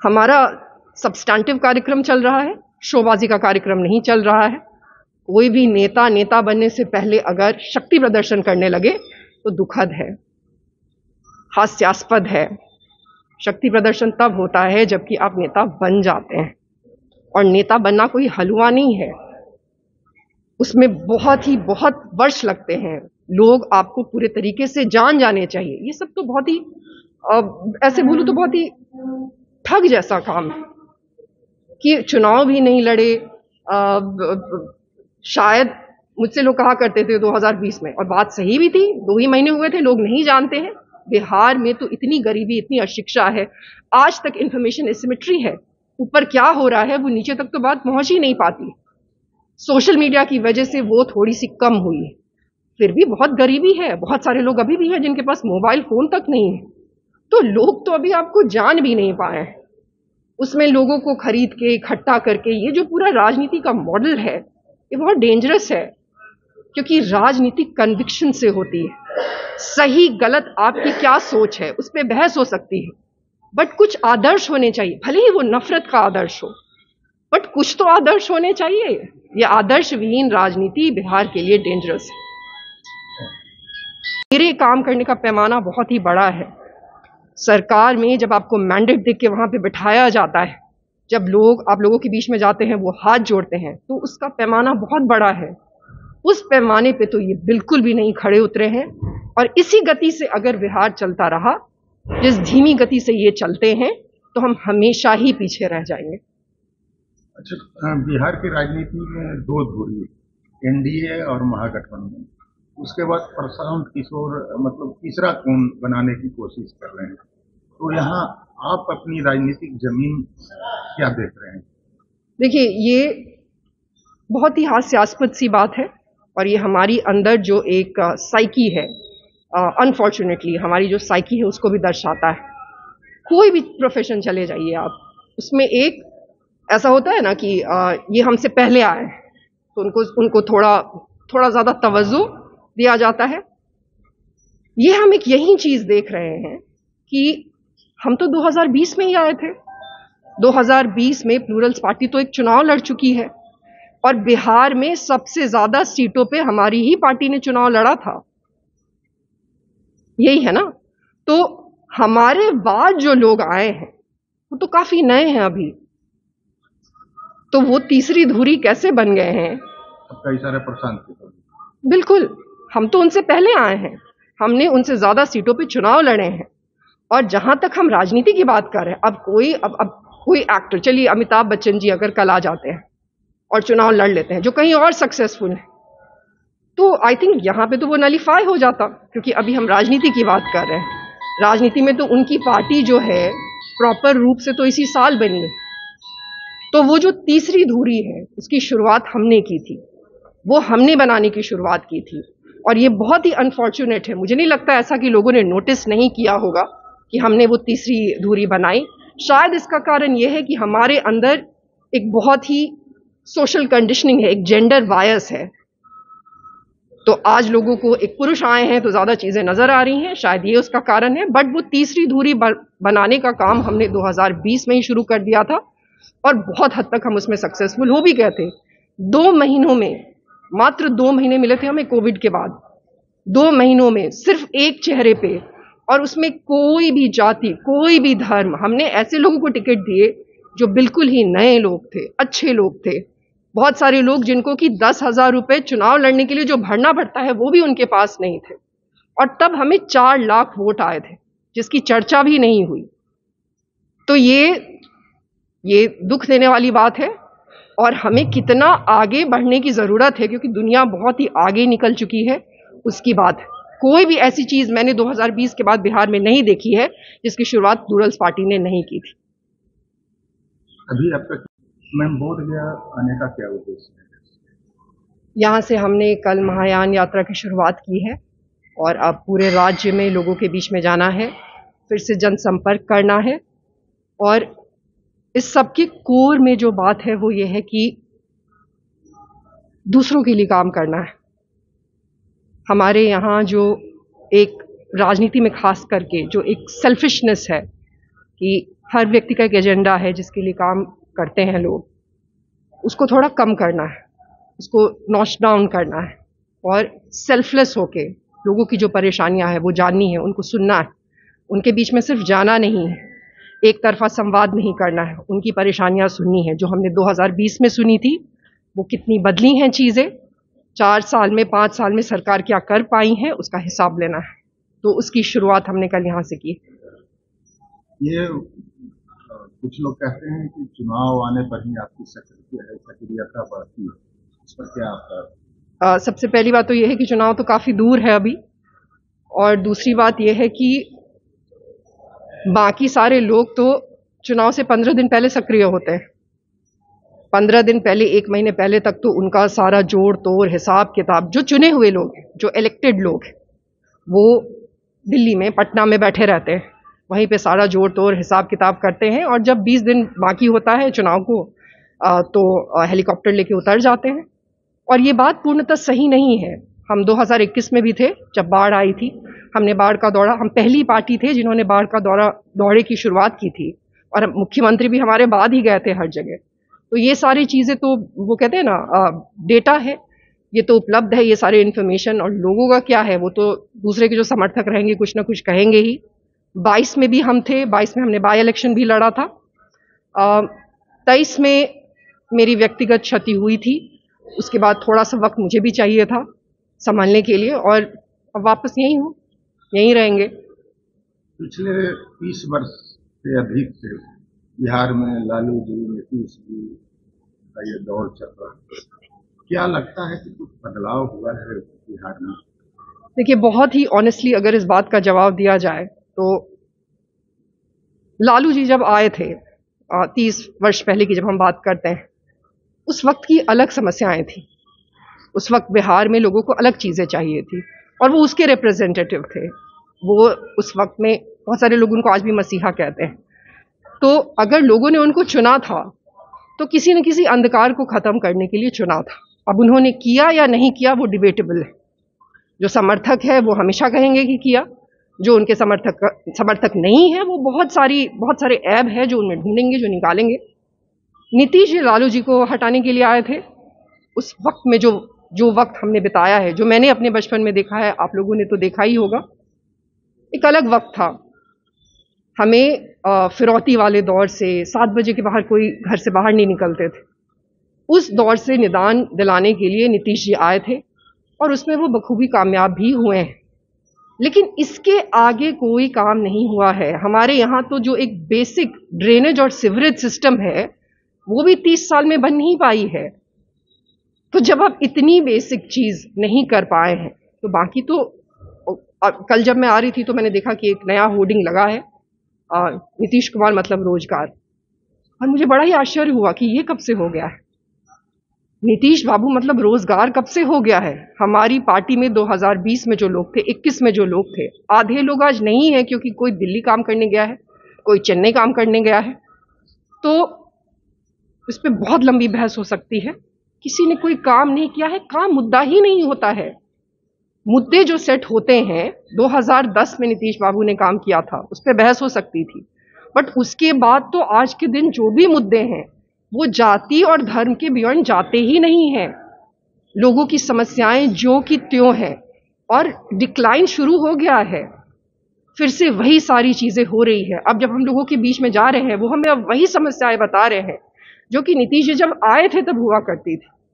हमारा सब्सटैंटिव कार्यक्रम चल रहा है, शोबाजी का कार्यक्रम नहीं चल रहा है। कोई भी नेता बनने से पहले अगर शक्ति प्रदर्शन करने लगे तो दुखद है, हास्यास्पद है। शक्ति प्रदर्शन तब होता है जबकि आप नेता बन जाते हैं, और नेता बनना कोई हलवा नहीं है, उसमें बहुत वर्ष लगते हैं। लोग आपको पूरे तरीके से जाने चाहिए। ये सब तो बहुत ही ऐसे बोलूं तो बहुत ही ठग जैसा काम है कि चुनाव भी नहीं लड़े। शायद मुझसे लोग कहा करते थे 2020 में, और बात सही भी थी, 2 ही महीने हुए थे, लोग नहीं जानते हैं। बिहार में तो इतनी गरीबी, इतनी अशिक्षा है, आज तक इंफॉर्मेशन एसिमेट्री है। ऊपर क्या हो रहा है वो नीचे तक तो बात पहुंच ही नहीं पाती। सोशल मीडिया की वजह से वो थोड़ी सी कम हुई, फिर भी बहुत गरीबी है। बहुत सारे लोग अभी भी हैं जिनके पास मोबाइल फोन तक नहीं है। तो लोग तो अभी आपको जान भी नहीं पाए हैं। उसमें लोगों को खरीद के इकट्ठा करके ये जो पूरा राजनीति का मॉडल है, ये बहुत डेंजरस है, क्योंकि राजनीति कन्विक्शन से होती है। सही गलत आपकी क्या सोच है उस पर बहस हो सकती है, बट कुछ आदर्श होने चाहिए। भले ही वो नफरत का आदर्श हो, बट कुछ तो आदर्श होने चाहिए। ये आदर्श विहीन राजनीति बिहार के लिए डेंजरस है। मेरे काम करने का पैमाना बहुत ही बड़ा है। सरकार में जब आपको मैंडेट देख के वहां पे बिठाया जाता है, जब लोग आप लोगों के बीच में जाते हैं, वो हाथ जोड़ते हैं, तो उसका पैमाना बहुत बड़ा है। उस पैमाने पे तो ये बिल्कुल भी नहीं खड़े उतरे हैं, और इसी गति से अगर बिहार चलता रहा, जिस धीमी गति से ये चलते हैं, तो हम हमेशा ही पीछे रह जाएंगे। अच्छा, बिहार की राजनीति में 2 धुरी, एनडीए और महागठबंधन। उसके बाद प्रशांत किशोर मतलब तीसरा कोण बनाने की कोशिश कर रहे हैं। तो यहाँ आप अपनी राजनीतिक जमीन क्या देख रहे हैं? देखिए, ये बहुत ही हास्यास्पद सी बात है, और ये हमारी अंदर जो एक साइकी है, अनफॉर्चुनेटली हमारी जो साइकी है उसको भी दर्शाता है। कोई भी प्रोफेशन चले जाइए आप, उसमें एक ऐसा होता है ना कि ये हमसे पहले आए हैं, तो उनको थोड़ा ज्यादा तवज्जो दिया जाता है। ये हम एक यही चीज देख रहे हैं कि हम तो 2020 में ही आए थे। 2020 में प्लूरल्स पार्टी तो एक चुनाव लड़ चुकी है, और बिहार में सबसे ज्यादा सीटों पे हमारी ही पार्टी ने चुनाव लड़ा था। यही है ना। तो हमारे बाद जो लोग आए हैं वो तो काफी नए हैं अभी, तो वो तीसरी धुरी कैसे बन गए हैं? कई सारे प्रशांत किशोर, बिल्कुल, हम तो उनसे पहले आए हैं, हमने उनसे ज्यादा सीटों पे चुनाव लड़े हैं। और जहां तक हम राजनीति की बात कर रहे हैं, अब कोई एक्टर, चलिए अमिताभ बच्चन जी अगर कल आ जाते हैं और चुनाव लड़ लेते हैं, जो कहीं और सक्सेसफुल है, तो आई थिंक यहां पे तो वो नलीफाई हो जाता, क्योंकि अभी हम राजनीति की बात कर रहे हैं। राजनीति में तो उनकी पार्टी जो है प्रॉपर रूप से तो इसी साल बनी है। तो वो जो तीसरी धुरी है उसकी शुरुआत हमने की थी, वो हमने बनाने की शुरुआत की थी, और ये बहुत ही अनफॉर्चुनेट है। मुझे नहीं लगता ऐसा कि लोगों ने नोटिस नहीं किया होगा कि हमने वो तीसरी धुरी बनाई। शायद इसका कारण यह है कि हमारे अंदर एक बहुत ही सोशल कंडीशनिंग है, एक जेंडर बायस है। तो आज लोगों को एक पुरुष आए हैं तो ज्यादा चीजें नजर आ रही हैं, शायद ये उसका कारण है। बट वो तीसरी धुरी बनाने का काम हमने 2020 में ही शुरू कर दिया था, और बहुत हद तक हम उसमें सक्सेसफुल हो भी गए थे। 2 महीनों में, मात्र 2 महीने मिले थे हमें कोविड के बाद, 2 महीनों में सिर्फ एक चेहरे पे, और उसमें कोई भी जाति, कोई भी धर्म, हमने ऐसे लोगों को टिकट दिए जो बिल्कुल ही नए लोग थे, अच्छे लोग थे। बहुत सारे लोग जिनको कि 10,000 रुपए चुनाव लड़ने के लिए जो भरना पड़ता है वो भी उनके पास नहीं थे, और तब हमें 4 लाख वोट आए थे, जिसकी चर्चा भी नहीं हुई। तो ये दुख देने वाली बात है, और हमें कितना आगे बढ़ने की जरूरत है, क्योंकि दुनिया बहुत ही आगे निकल चुकी है, उसकी बात है। कोई भी ऐसी चीज मैंने 2020 के बाद बिहार में नहीं देखी है जिसकी शुरुआत प्लूरल्स पार्टी ने नहीं की थी। अभी अब तक मैम बोधगया आने का क्या उद्देश्य है? यहाँ से हमने कल महायान यात्रा की शुरुआत की है, और अब पूरे राज्य में लोगों के बीच में जाना है, फिर से जनसंपर्क करना है। और इस सब के कोर में जो बात है वो ये है कि दूसरों के लिए काम करना है। हमारे यहाँ जो एक राजनीति में खास करके जो एक सेल्फिशनेस है कि हर व्यक्ति का एक एजेंडा है जिसके लिए काम करते हैं लोग, उसको थोड़ा कम करना है, उसको नॉच डाउन करना है और सेल्फलेस होके लोगों की जो परेशानियां हैं वो जाननी है, उनको सुनना है, उनके बीच में सिर्फ जाना नहीं है, एक तरफा संवाद नहीं करना है, उनकी परेशानियां सुननी है। जो हमने 2020 में सुनी थी वो कितनी बदली हैं चीज़ें, 4 साल में 5 साल में सरकार क्या कर पाई है उसका हिसाब लेना है। तो उसकी शुरुआत हमने कल यहाँ से की। ये कुछ लोग कहते हैं कि चुनाव आने पर ही आपकी सक्रियता बढ़ती है, इस पर क्या आपका? सबसे पहली बात तो यह है कि चुनाव तो काफ़ी दूर है अभी, और दूसरी बात यह है कि बाकी सारे लोग तो चुनाव से 15 दिन पहले सक्रिय होते हैं। 15 दिन पहले, 1 महीने पहले तक तो उनका सारा जोड़ तोड़ हिसाब किताब, जो चुने हुए लोग हैं, जो इलेक्टेड लोग हैं, वो दिल्ली में पटना में बैठे रहते हैं, वहीं पे सारा जोड़ तोड़ हिसाब किताब करते हैं। और जब 20 दिन बाकी होता है चुनाव को तो हेलीकॉप्टर लेके उतर जाते हैं। और ये बात पूर्णतः सही नहीं है। हम 2021 में भी थे जब बाढ़ आई थी, हमने बाढ़ का दौरा, हम पहली पार्टी थे जिन्होंने बाढ़ का दौरे की शुरुआत की थी, और मुख्यमंत्री भी हमारे बाद ही गए थे हर जगह। तो ये सारी चीज़ें तो वो कहते हैं ना, डेटा है, ये तो उपलब्ध है, ये सारे इन्फॉर्मेशन। और लोगों का क्या है, वो तो दूसरे के जो समर्थक रहेंगे कुछ ना कुछ कहेंगे ही। 22 में भी हम थे, 22 में हमने बाई इलेक्शन भी लड़ा था। 23 में मेरी व्यक्तिगत क्षति हुई थी, उसके बाद थोड़ा सा वक्त मुझे भी चाहिए था संभालने के लिए, और अब वापस यहीं हूँ, यहीं रहेंगे। पिछले 30 वर्ष से अधिक से बिहार में लालू जी, नीतीश जी का ये दौर चल रहा है, क्या लगता है कि कुछ बदलाव हुआ है बिहार में? देखिए, बहुत ही ऑनेस्टली अगर इस बात का जवाब दिया जाए तो लालू जी जब आए थे 30 वर्ष पहले की जब हम बात करते हैं, उस वक्त की अलग समस्याएं थी। उस वक्त बिहार में लोगों को अलग चीज़ें चाहिए थी और वो उसके रिप्रेजेंटेटिव थे। वो उस वक्त में बहुत सारे लोग उनको आज भी मसीहा कहते हैं। तो अगर लोगों ने उनको चुना था तो किसी न किसी अंधकार को ख़त्म करने के लिए चुना था। अब उन्होंने किया या नहीं किया वो डिबेटेबल है। जो समर्थक है वो हमेशा कहेंगे कि किया, जो उनके समर्थक नहीं है वो बहुत सारे ऐब है जो उनमें ढूंढेंगे, जो निकालेंगे। नीतीश जी लालू जी को हटाने के लिए आए थे। उस वक्त में जो वक्त हमने बिताया है, जो मैंने अपने बचपन में देखा है, आप लोगों ने तो देखा ही होगा, एक अलग वक्त था। हमें फिरौती वाले दौर से 7 बजे के बाहर कोई घर से बाहर नहीं निकलते थे, उस दौर से निदान दिलाने के लिए नीतीश जी आए थे और उसमें वो बखूबी कामयाब भी हुए हैं। लेकिन इसके आगे कोई काम नहीं हुआ है। हमारे यहाँ तो जो एक बेसिक ड्रेनेज और सीवरेज सिस्टम है वो भी 30 साल में बन नहीं पाई है। तो जब आप इतनी बेसिक चीज नहीं कर पाए हैं तो बाकी तो, कल जब मैं आ रही थी तो मैंने देखा कि एक नया होर्डिंग लगा है, नीतीश कुमार मतलब रोजगार, और मुझे बड़ा ही आश्चर्य हुआ कि ये कब से हो गया है। नीतीश बाबू मतलब रोजगार कब से हो गया है। हमारी पार्टी में 2020 में जो लोग थे, 21 में जो लोग थे, आधे लोग आज नहीं है क्योंकि कोई दिल्ली काम करने गया है, कोई चेन्नई काम करने गया है। तो इस पर बहुत लंबी बहस हो सकती है। किसी ने कोई काम नहीं किया है, काम मुद्दा ही नहीं होता है। मुद्दे जो सेट होते हैं, 2010 में नीतीश बाबू ने काम किया था, उस पर बहस हो सकती थी, बट उसके बाद तो आज के दिन जो भी मुद्दे हैं वो जाति और धर्म के बियॉन्ड जाते ही नहीं हैं। लोगों की समस्याएं ज्यों की त्यों हैं और डिक्लाइन शुरू हो गया है, फिर से वही सारी चीजें हो रही है। अब जब हम लोगों के बीच में जा रहे हैं वो हमें अब वही समस्याएं बता रहे हैं जो कि नीतीश जी जब आए थे तब हुआ करती थी।